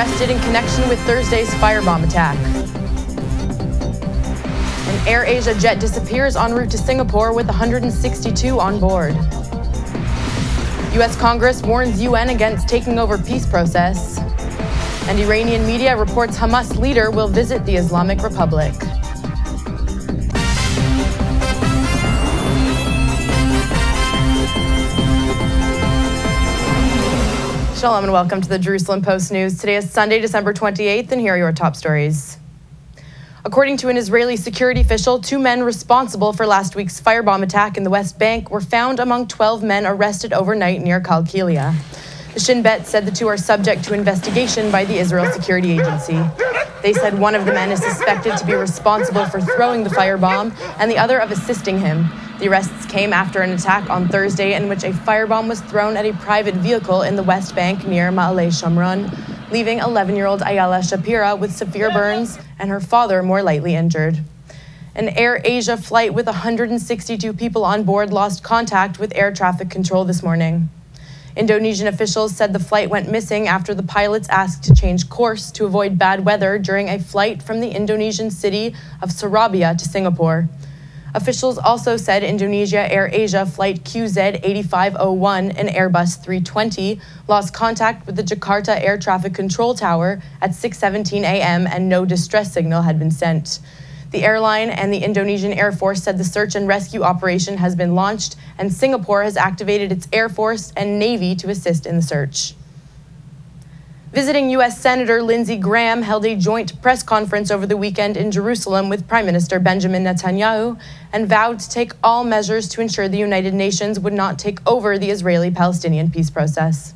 arrested in connection with Thursday's firebomb attack. An AirAsia jet disappears en route to Singapore with 162 on board. U.S. Congress warns UN against taking over peace process. And Iranian media reports Hamas leader will visit the Islamic Republic. Shalom and welcome to the Jerusalem Post News. Today is Sunday, December 28th, and here are your top stories. According to an Israeli security official, 2 men responsible for last week's firebomb attack in the West Bank were found among 12 men arrested overnight near Kalkilia. The Shin Bet said the 2 are subject to investigation by the Israel Security Agency. They said one of the men is suspected to be responsible for throwing the firebomb and the other of assisting him. The arrests came after an attack on Thursday in which a firebomb was thrown at a private vehicle in the West Bank near Ma'aleh Shamron, leaving 11-year-old Ayala Shapira with severe burns and her father more lightly injured. An AirAsia flight with 162 people on board lost contact with air traffic control this morning. Indonesian officials said the flight went missing after the pilots asked to change course to avoid bad weather during a flight from the Indonesian city of Surabaya to Singapore. Officials also said Indonesia AirAsia flight QZ8501 and Airbus 320 lost contact with the Jakarta Air Traffic Control Tower at 6:17 a.m. and no distress signal had been sent. The airline and the Indonesian Air Force said the search and rescue operation has been launched, and Singapore has activated its Air Force and Navy to assist in the search. Visiting U.S. Senator Lindsey Graham held a joint press conference over the weekend in Jerusalem with Prime Minister Benjamin Netanyahu and vowed to take all measures to ensure the United Nations would not take over the Israeli-Palestinian peace process.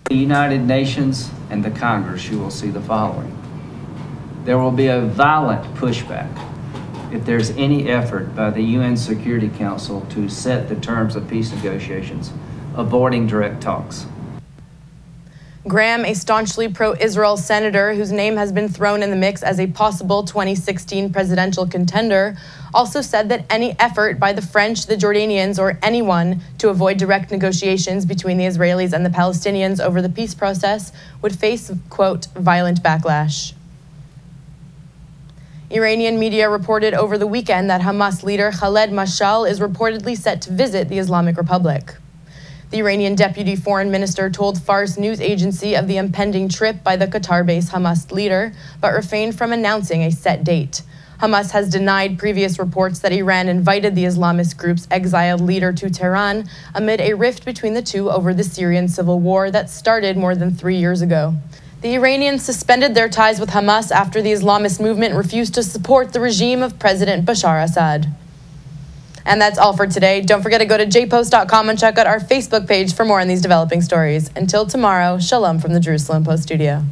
The United Nations and the Congress, you will see the following. There will be a violent pushback if there's any effort by the UN Security Council to set the terms of peace negotiations, avoiding direct talks. Graham, a staunchly pro-Israel senator whose name has been thrown in the mix as a possible 2016 presidential contender, also said that any effort by the French, the Jordanians, or anyone to avoid direct negotiations between the Israelis and the Palestinians over the peace process would face, quote, violent backlash. Iranian media reported over the weekend that Hamas leader Khaled Mashal is reportedly set to visit the Islamic Republic. The Iranian deputy foreign minister told Fars news agency of the impending trip by the Qatar-based Hamas leader, but refrained from announcing a set date. Hamas has denied previous reports that Iran invited the Islamist group's exiled leader to Tehran amid a rift between the two over the Syrian civil war that started more than 3 years ago. The Iranians suspended their ties with Hamas after the Islamist movement refused to support the regime of President Bashar Assad. And that's all for today. Don't forget to go to JPost.com and check out our Facebook page for more on these developing stories. Until tomorrow, shalom from the Jerusalem Post Studio.